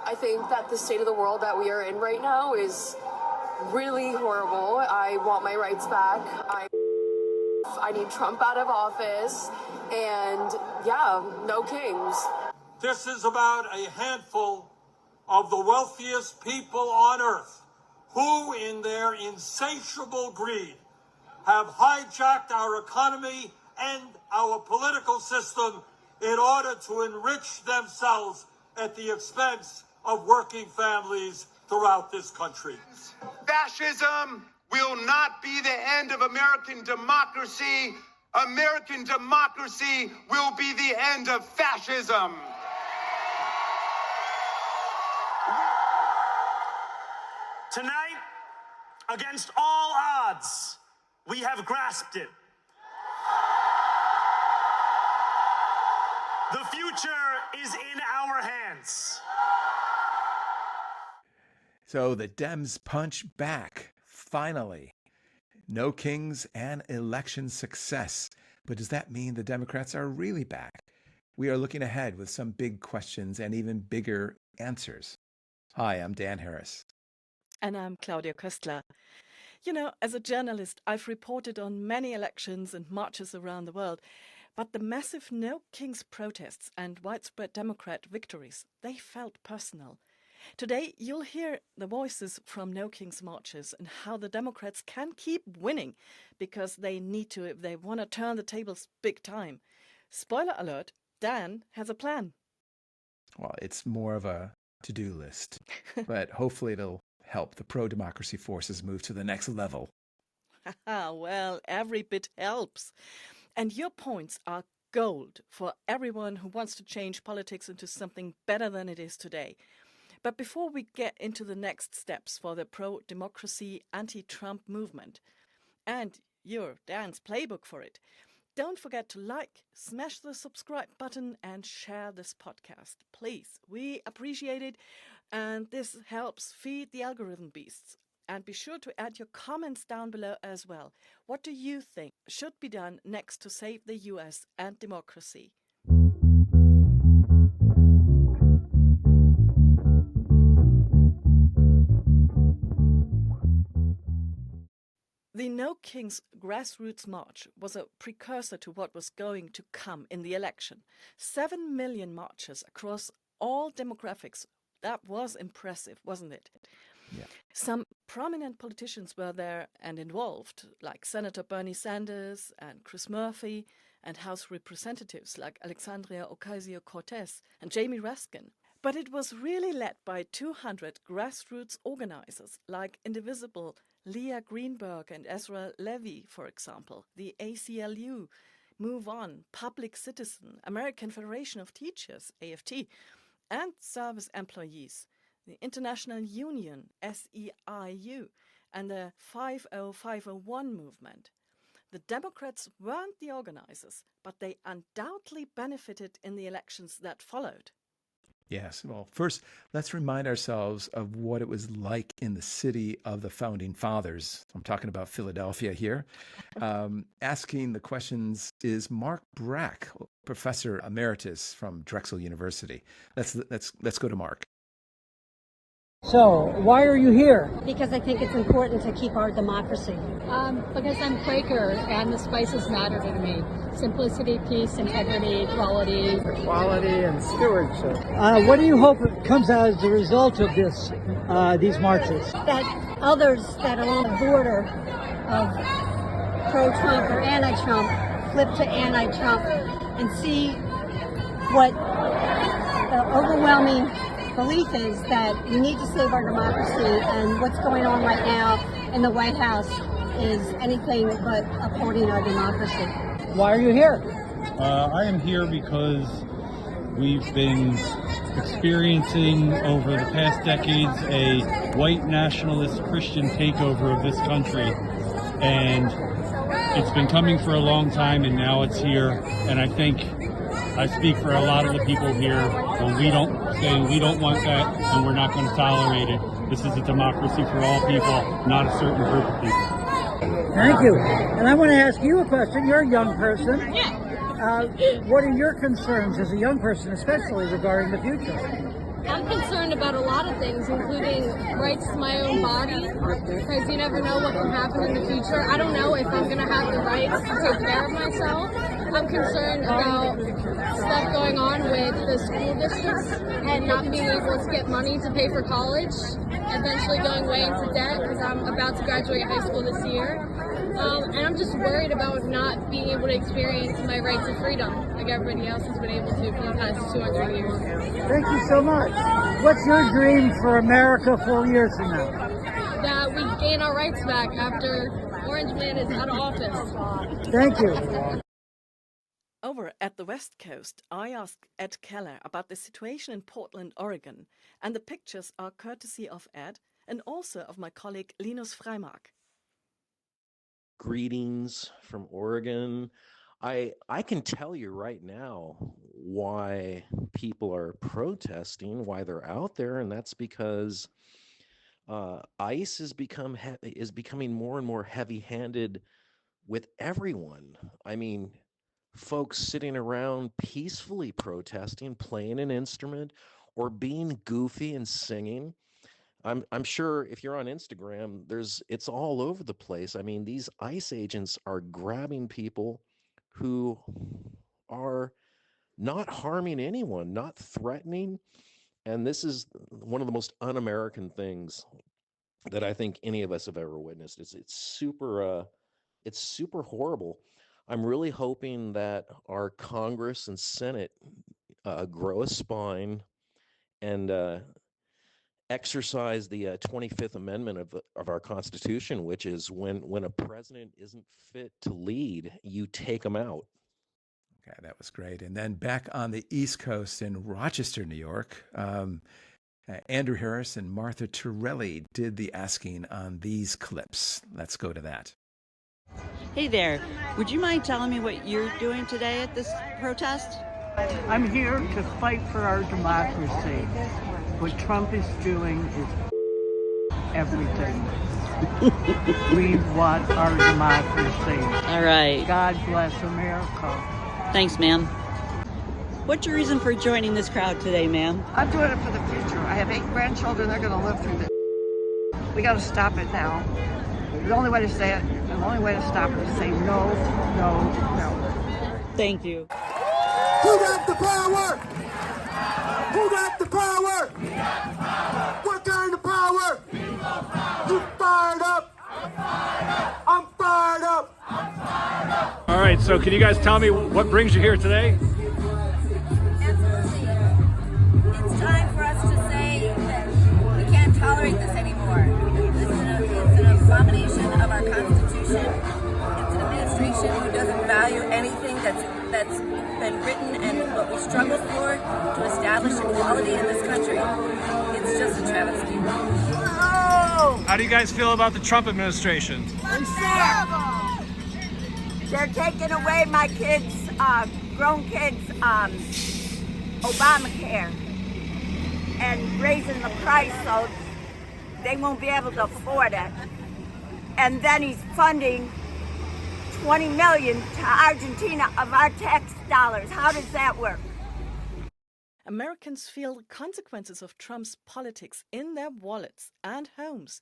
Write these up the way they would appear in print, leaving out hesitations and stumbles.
I think that the state of the world that we are in right now is really horrible. I want my rights back. I need Trump out of office, and yeah, no kings. This is about a handful of the wealthiest people on earth who, in their insatiable greed, have hijacked our economy and our political system in order to enrich themselves at the expense of working families throughout this country. Fascism will not be the end of American democracy. American democracy will be the end of fascism. Tonight, against all odds, we have grasped it. The future is in our hands. So the Dems punch back, finally. No kings and election success. But does that mean the Democrats are really back? We are looking ahead with some big questions and even bigger answers. Hi, I'm Dan Harris. And I'm Claudia Koestler. You know, as a journalist, I've reported on many elections and marches around the world, but the massive No Kings protests and widespread Democrat victories, they felt personal. Today, you'll hear the voices from No Kings marches and how the Democrats can keep winning because they need to if they want to turn the tables big time. Spoiler alert, Dan has a plan. Well, it's more of a to-do list, but hopefully it'll help the pro-democracy forces move to the next level. Well, every bit helps. And your points are gold for everyone who wants to change politics into something better than it is today. But before we get into the next steps for the pro-democracy, anti-Trump movement, and your Dan's playbook for it, don't forget to like, smash the subscribe button, and share this podcast. Please, we appreciate it. And this helps feed the algorithm beasts. And be sure to add your comments down below as well. What do you think should be done next to save the US and democracy? The No Kings grassroots march was a precursor to what was going to come in the election. 7 million marches across all demographics. That was impressive, wasn't it? Yeah. Some prominent politicians were there and involved, like Senator Bernie Sanders and Chris Murphy, and House representatives like Alexandria Ocasio-Cortez and Jamie Raskin. But it was really led by 200 grassroots organizers, like Indivisible, Leah Greenberg and Ezra Levy, for example, the ACLU, Move On, Public Citizen, American Federation of Teachers, AFT, and service employees, the International Union, SEIU, and the 50501 movement. The Democrats weren't the organizers, but they undoubtedly benefited in the elections that followed. Yes. Well, first, let's remind ourselves of what it was like in the city of the founding fathers. I'm talking about Philadelphia here. Asking the questions is Mark Brack, professor emeritus from Drexel University. Let's go to Mark. So, why are you here? Because I think it's important to keep our democracy. Because I'm Quaker and the spices matter to me. Simplicity, peace, integrity, equality. Equality and stewardship. What do you hope comes out as a result of these marches? That others that are on the border of pro-Trump or anti-Trump flip to anti-Trump and see what the overwhelming belief is, that we need to save our democracy, and what's going on right now in the White House is anything but upholding our democracy. Why are you here? I am here because we've been experiencing over the past decades a white nationalist Christian takeover of this country, and it's been coming for a long time, and now it's here. And I think I speak for a lot of the people here when we don't want that, and we're not going to tolerate it. This is a democracy for all people, not a certain group of people. Thank you. And I want to ask you a question. You're a young person. Yeah. What are your concerns as a young person, especially regarding the future? I'm concerned about a lot of things, including rights to my own body, because you never know what can happen in the future. I don't know if I'm going to have the rights to take care of myself. I'm concerned about stuff going on with the school districts and not being able to get money to pay for college, eventually going way into debt because I'm about to graduate high school this year. And I'm just worried about not being able to experience my right to freedom like everybody else has been able to for the past 200 years. Thank you so much. What's your dream for America 4 years from now? That we gain our rights back after Orange Man is out of office. Thank you. Over at the West Coast, I asked Ed Keller about the situation in Portland, Oregon, and the pictures are courtesy of Ed and also of my colleague Linus Freimark. Greetings from Oregon. I can tell you right now why people are protesting, why they're out there, and that's because ICE is becoming more and more heavy-handed with everyone. I mean, folks sitting around peacefully protesting, playing an instrument, or being goofy and singing. I'm sure if you're on Instagram, it's all over the place. I mean, these ICE agents are grabbing people who are not harming anyone, not threatening. And this is one of the most un-American things that I think any of us have ever witnessed. It's super horrible. I'm really hoping that our Congress and Senate grow a spine and exercise the 25th Amendment of our Constitution, which is when a president isn't fit to lead, you take him out. Okay, that was great. And then back on the East Coast in Rochester, New York, Andrew Harris and Martha Torelli did the asking on these clips. Let's go to that. Hey there. Would you mind telling me what you're doing today at this protest? I'm here to fight for our democracy. What Trump is doing is everything. We want our democracy. All right. God bless America. Thanks, ma'am. What's your reason for joining this crowd today, ma'am? I'm doing it for the future. I have 8 grandchildren. They're going to live through this. We got to stop it now. The only way to say it, the only way to stop it is say no, no, no. Thank you. Who got the power? Who got the power? What kind of power? You fired up? I'm fired up. All right, so can you guys tell me what brings you here today? Absolutely. It's time for us to say that we can't tolerate this anymore. This is an abomination of our Constitution. It's an administration who doesn't value anything that's been written and what we struggle for to establish equality in this country. It's just a travesty. Oh! How do you guys feel about the Trump administration? Terrible! They're taking away my kids, grown kids, Obamacare and raising the price so they won't be able to afford it. And then he's funding $20 million to Argentina of our tax dollars. How does that work? Americans feel the consequences of Trump's politics in their wallets and homes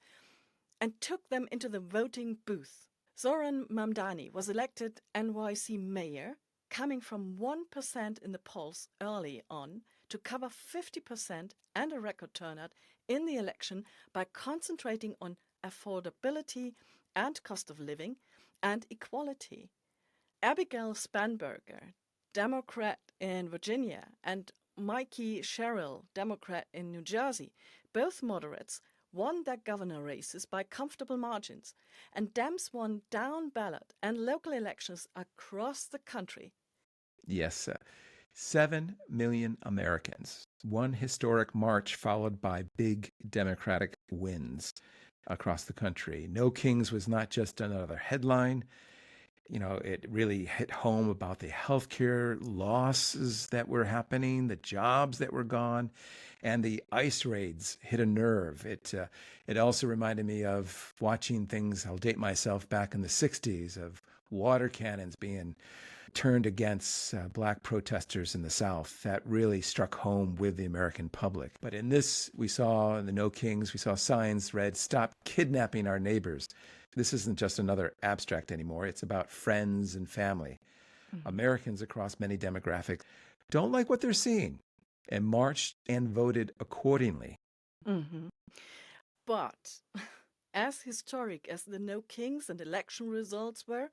and took them into the voting booth. Zoran Mamdani was elected NYC mayor, coming from 1% in the polls early on to cover 50% and a record turnout in the election by concentrating on affordability and cost of living and equality. Abigail Spanberger, Democrat in Virginia, and Mikey Sherrill, Democrat in New Jersey, both moderates, won their governor races by comfortable margins, and Dems won down ballot and local elections across the country. Yes, 7 million Americans. One historic march followed by big Democratic wins across the country. No Kings was not just another headline. You know, it really hit home about the healthcare losses that were happening, the jobs that were gone, and the ICE raids hit a nerve. It also reminded me of watching things, I'll date myself, back in the 60s, of water cannons being turned against black protesters in the South. That really struck home with the American public. But in this, we saw in the No Kings, we saw signs read, "Stop kidnapping our neighbors." This isn't just another abstract anymore. It's about friends and family. Americans across many demographics don't like what they're seeing and marched and voted accordingly. But as historic as the No Kings and election results were,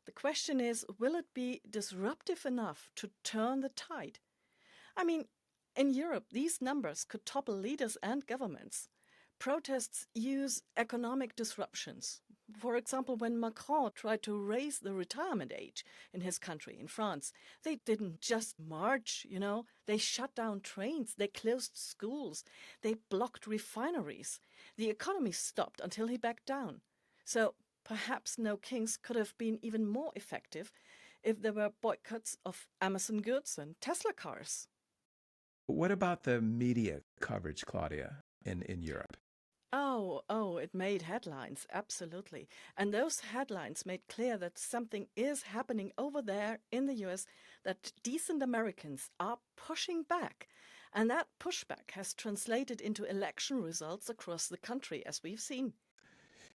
the question is, will it be disruptive enough to turn the tide? I mean, in Europe, these numbers could topple leaders and governments. Protests use economic disruptions. For example, when Macron tried to raise the retirement age in his country, in France, they didn't just march, they shut down trains, they closed schools, they blocked refineries. The economy stopped until he backed down. So perhaps No Kings could have been even more effective if there were boycotts of Amazon goods and Tesla cars. What about the media coverage, Claudia, in Europe? Oh, it made headlines, absolutely. And those headlines made clear that something is happening over there in the US, that decent Americans are pushing back. And that pushback has translated into election results across the country, as we've seen.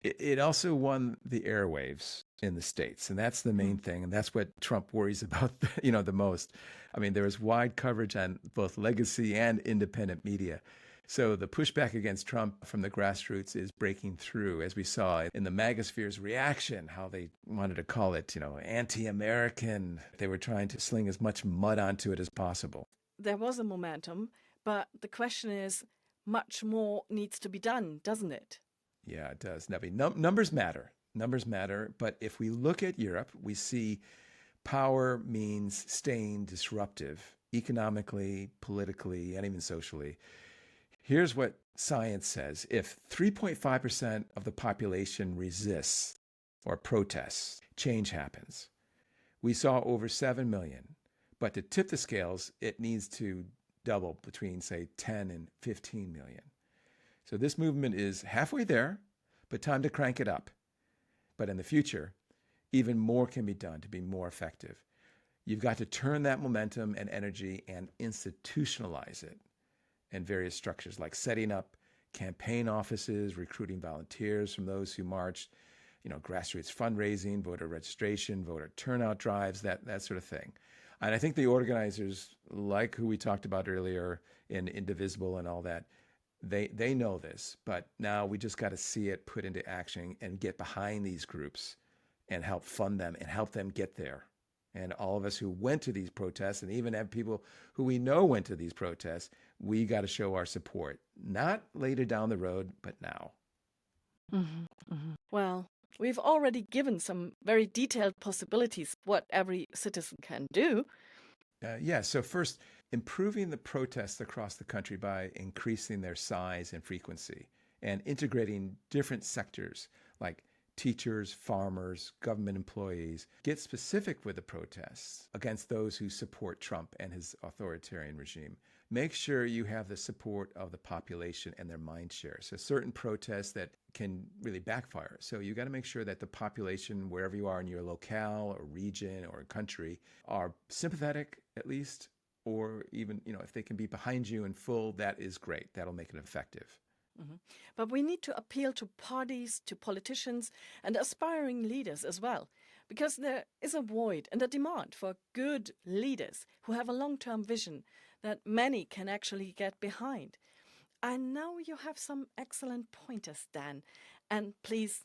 It also won the airwaves in the States, and that's the main thing, and that's what Trump worries about, the most. I mean, there was wide coverage on both legacy and independent media. So the pushback against Trump from the grassroots is breaking through, as we saw in the MAGAsphere's reaction, how they wanted to call it, anti-American. They were trying to sling as much mud onto it as possible. There was a momentum, but the question is, much more needs to be done, doesn't it? Yeah, it does, Nebby. Numbers matter. Numbers matter. But if we look at Europe, we see power means staying disruptive economically, politically, and even socially. Here's what science says. If 3.5% of the population resists or protests, change happens. We saw over 7 million. But to tip the scales, it needs to double between, say, 10 and 15 million. So this movement is halfway there, but time to crank it up. But in the future, even more can be done to be more effective. You've got to turn that momentum and energy and institutionalize it in various structures, like setting up campaign offices, recruiting volunteers from those who marched, grassroots fundraising, voter registration, voter turnout drives, that sort of thing. And I think the organizers, like who we talked about earlier in Indivisible and all that, they know this, but now we just got to see it put into action and get behind these groups and help fund them and help them get there. And all of us who went to these protests, and even have people who we know went to these protests, we got to show our support, not later down the road, but now. Well, we've already given some very detailed possibilities what every citizen can do. So first, improving the protests across the country by increasing their size and frequency and integrating different sectors like teachers, farmers, government employees. Get specific with the protests against those who support Trump and his authoritarian regime. Make sure you have the support of the population and their mind share. So certain protests that can really backfire. So you got to make sure that the population, wherever you are in your locale or region or country, are sympathetic at least, or even, if they can be behind you in full, that is great. That'll make it effective. But we need to appeal to parties, to politicians, and aspiring leaders as well, because there is a void and a demand for good leaders who have a long-term vision that many can actually get behind. I know you have some excellent pointers, Dan, and please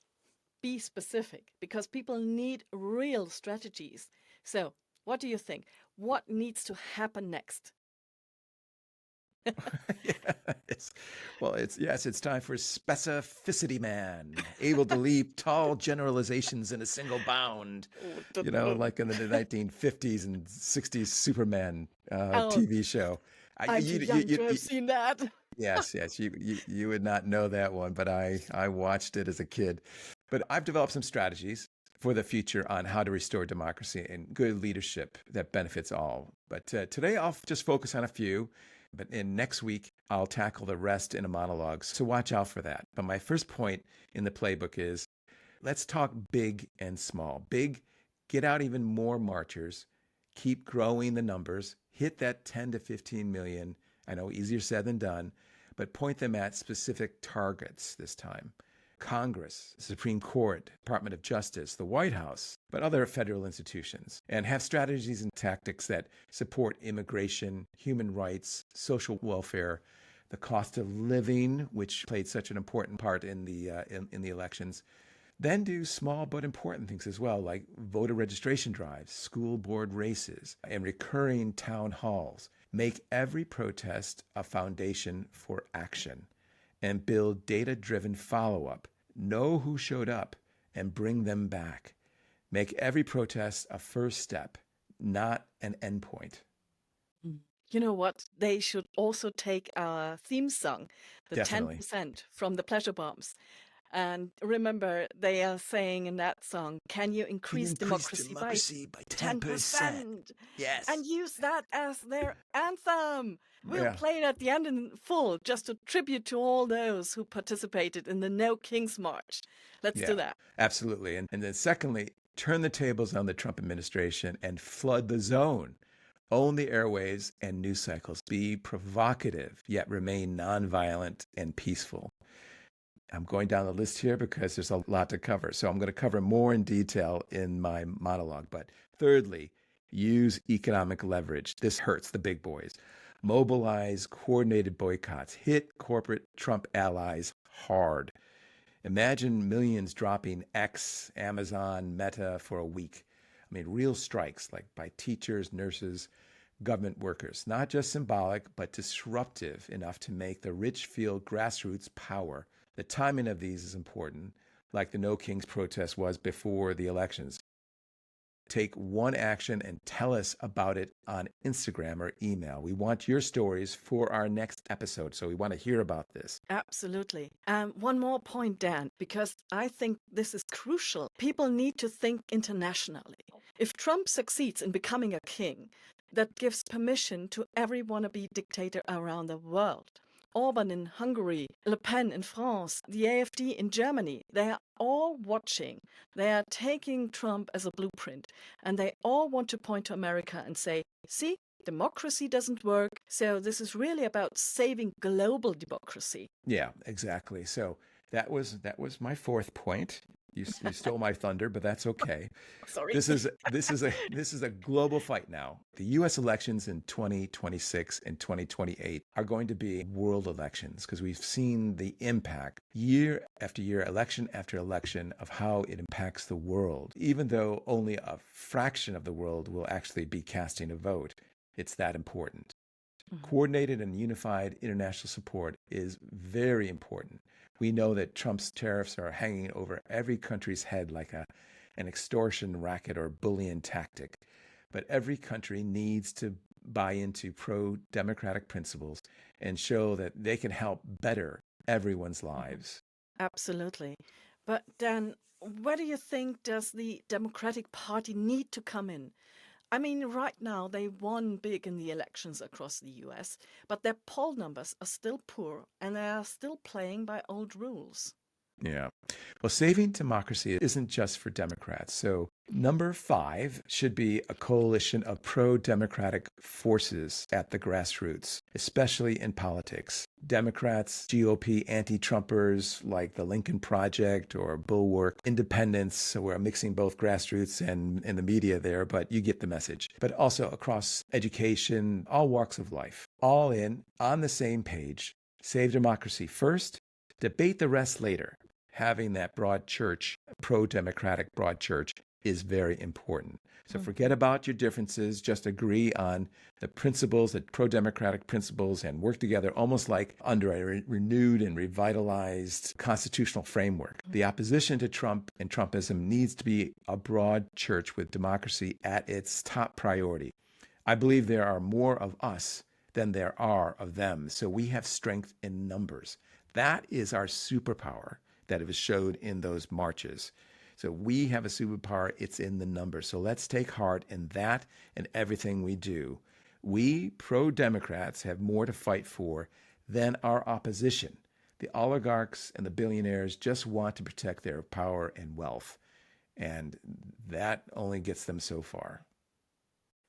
be specific, because people need real strategies. So, what do you think? What needs to happen next? It's time for specificity man, able to leap tall generalizations in a single bound, like in the 1950s and 60s Superman TV show. I'm too young to have seen that. Yes, you would not know that one, but I watched it as a kid. But I've developed some strategies for the future on how to restore democracy and good leadership that benefits all. But today I'll just focus on a few. But in next week, I'll tackle the rest in a monologue, so watch out for that. But my first point in the playbook is, let's talk big and small. Big, get out even more marchers, keep growing the numbers, hit that 10 to 15 million. I know easier said than done, but point them at specific targets this time. Congress, Supreme Court, Department of Justice, the White House, but other federal institutions, and have strategies and tactics that support immigration, human rights, social welfare, the cost of living, which played such an important part in the elections. Then do small but important things as well, like voter registration drives, school board races, and recurring town halls. Make every protest a foundation for action and build data-driven follow-up. Know who showed up and bring them back. Make every protest a first step, not an endpoint. You know what? They should also take our theme song, the Definitely. 10% from the Pleasure Bombs. And remember, they are saying in that song, can you increase democracy by 10%? Yes. And use that as their anthem. We'll Yeah. play it at the end in full, just to tribute to all those who participated in the No Kings March. Let's do that. Absolutely. And then secondly, turn the tables on the Trump administration and flood the zone. Own the airwaves and news cycles. Be provocative, yet remain nonviolent and peaceful. I'm going down the list here because there's a lot to cover. So I'm going to cover more in detail in my monologue. But thirdly, use economic leverage. This hurts the big boys. Mobilize coordinated boycotts. Hit corporate Trump allies hard. Imagine millions dropping X, Amazon, Meta for a week. I mean, real strikes like by teachers, nurses, government workers. Not just symbolic, but disruptive enough to make the rich feel grassroots power. The timing of these is important, like the No Kings protest was before the elections. Take one action and tell us about it on Instagram or email. We want your stories for our next episode, so we want to hear about this. Absolutely. One more point, Dan, because I think this is crucial. People need to think internationally. If Trump succeeds in becoming a king, that gives permission to every wannabe dictator around the world. Orban in Hungary, Le Pen in France, the AfD in Germany, they are all watching. They are taking Trump as a blueprint, and they all want to point to America and say, see, democracy doesn't work, so this is really about saving global democracy. Yeah, exactly. So that was my fourth point. You stole my thunder, but that's okay. Sorry. This is a global fight now. The U.S. elections in 2026 and 2028 are going to be world elections because we've seen the impact year after year, election after election of how it impacts the world, even though only a fraction of the world will actually be casting a vote. It's that important. Coordinated and unified international support is very important. We know that Trump's tariffs are hanging over every country's head like an extortion racket or bullying tactic. But every country needs to buy into pro-democratic principles and show that they can help better everyone's lives. Absolutely. But Dan, where do you think does the Democratic Party need to come in? I mean, right now they won big in the elections across the US, but their poll numbers are still poor and they are still playing by old rules. Yeah. Well, saving democracy isn't just for Democrats. So number 5 should be a coalition of pro-democratic forces at the grassroots, especially in politics. Democrats, GOP anti-Trumpers like the Lincoln Project or Bulwark, independents, so we're mixing both grassroots and the media there, but you get the message. But also across education, all walks of life, all in on the same page. Save democracy first, debate the rest later. Having that broad church, pro-democratic broad church, is very important. So forget about your differences, just agree on the principles, the pro-democratic principles, and work together almost like under a renewed and revitalized constitutional framework. The opposition to Trump and Trumpism needs to be a broad church with democracy at its top priority. I believe there are more of us than there are of them, so we have strength in numbers. That is our superpower that it was showed in those marches. So we have a superpower, it's in the numbers. So let's take heart in that and everything we do. We, pro-Democrats, have more to fight for than our opposition. The oligarchs and the billionaires just want to protect their power and wealth. And that only gets them so far.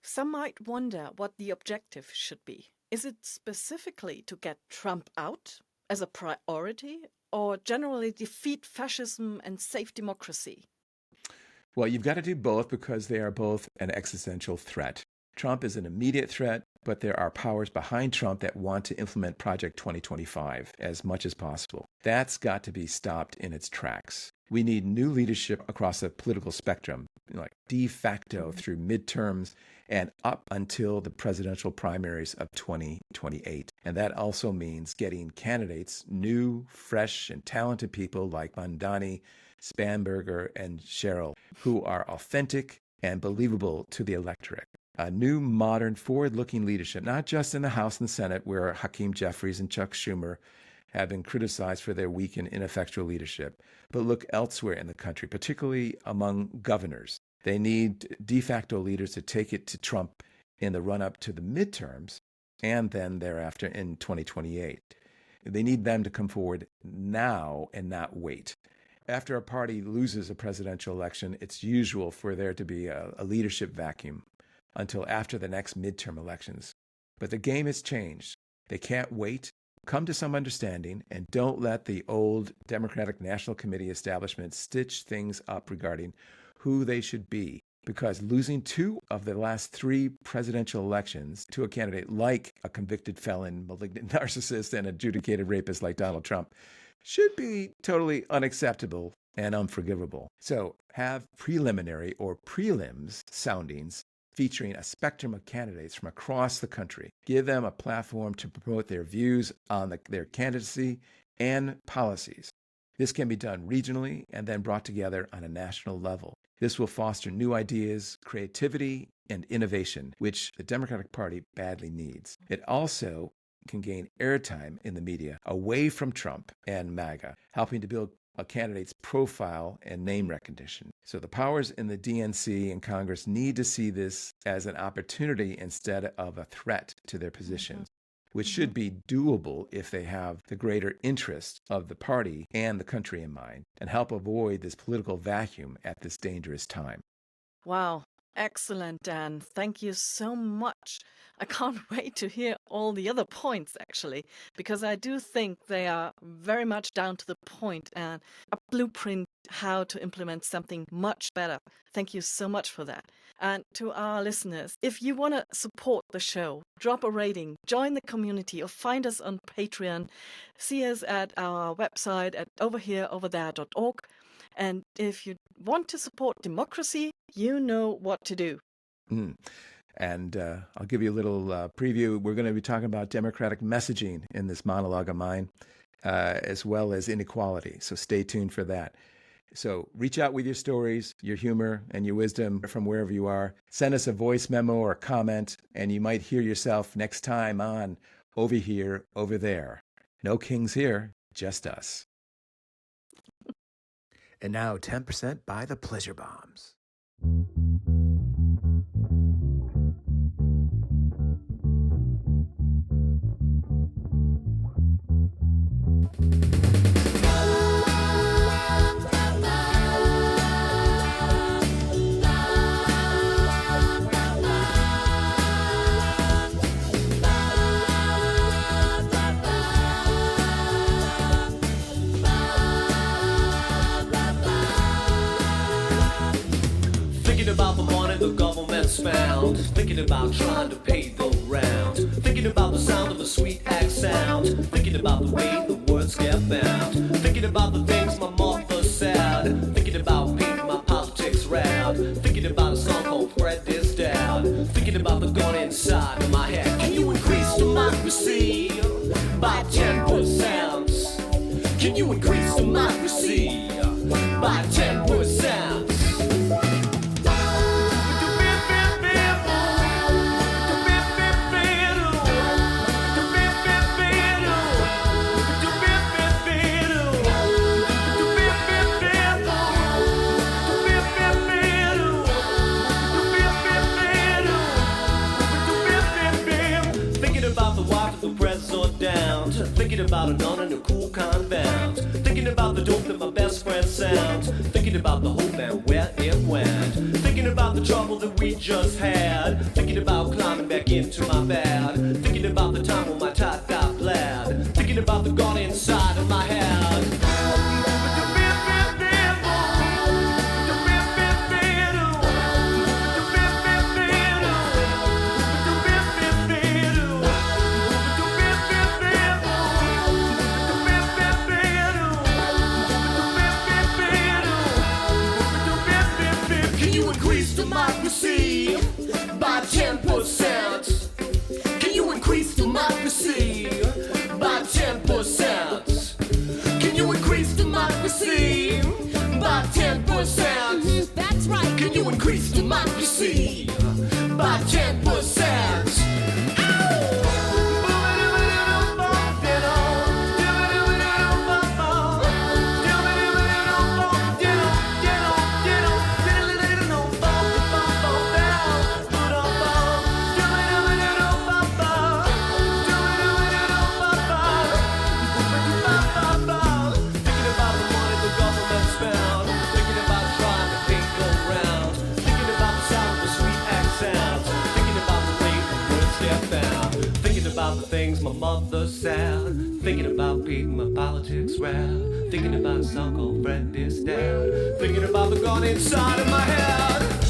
Some might wonder what the objective should be. Is it specifically to get Trump out as a priority, or generally defeat fascism and save democracy? Well, you've got to do both because they are both an existential threat. Trump is an immediate threat, but there are powers behind Trump that want to implement Project 2025 as much as possible. That's got to be stopped in its tracks. We need new leadership across the political spectrum, like de facto through midterms and up until the presidential primaries of 2028. And that also means getting candidates, new, fresh, and talented people like Mandani, Spanberger, and Sherrill, who are authentic and believable to the electorate. A new, modern, forward-looking leadership, not just in the House and Senate, where Hakeem Jeffries and Chuck Schumer have been criticized for their weak and ineffectual leadership, but look elsewhere in the country, particularly among governors. They need de facto leaders to take it to Trump in the run-up to the midterms and then thereafter in 2028. They need them to come forward now and not wait. After a party loses a presidential election, it's usual for there to be a leadership vacuum until after the next midterm elections. But the game has changed. They can't wait. Come to some understanding and don't let the old Democratic National Committee establishment stitch things up regarding who they should be. Because losing 2 of the last 3 presidential elections to a candidate like a convicted felon, malignant narcissist, and adjudicated rapist like Donald Trump should be totally unacceptable and unforgivable. So have preliminary or prelims soundings featuring a spectrum of candidates from across the country. Give them a platform to promote their views on their candidacy and policies. This can be done regionally and then brought together on a national level. This will foster new ideas, creativity, and innovation, which the Democratic Party badly needs. It also can gain airtime in the media away from Trump and MAGA, helping to build a candidate's profile and name recognition. So the powers in the DNC and Congress need to see this as an opportunity instead of a threat to their positions, which should be doable if they have the greater interest of the party and the country in mind, and help avoid this political vacuum at this dangerous time. Wow, excellent, Dan. Thank you so much. I can't wait to hear all the other points, actually, because I do think they are very much down to the point and a blueprint how to implement something much better. Thank you so much for that. And to our listeners, if you want to support the show, drop a rating, join the community, or find us on Patreon, see us at our website at overhereoverthere.org. And if you want to support democracy, you know what to do. And I'll give you a little preview. We're going to be talking about democratic messaging in this monologue of mine, as well as inequality. So stay tuned for that. So reach out with your stories, your humor, and your wisdom from wherever you are. Send us a voice memo or comment, and you might hear yourself next time on Over Here, Over There. No kings here, just us. And now 10% by the Pleasure Bombs. About the money the government's found, thinking about trying to pay the round, thinking about the sound of a sweet accent, thinking about the way the words get bound, thinking about the things my mother said, thinking about painting my politics red, thinking about a song called Fred is Dead, thinking about the gun inside of my head. Can you increase democracy by 10%? Can you increase democracy by 10%? school convent. Thinking about the dope that my best friend sent. Thinking about the hope and where it went. Thinking about the trouble that we just had. Thinking about climbing back into my bed. Thinking about the time when my top got bled. Thinking about the God inside of my head. Can you increase democracy by 10%? Can you increase democracy by 10%? Can you increase democracy by 10%? That's right. Can you increase democracy by 10%? Things my mother said. Thinking about beating my politics rap. Thinking about a song called Friend is Dead. Thinking about the gun inside of my head.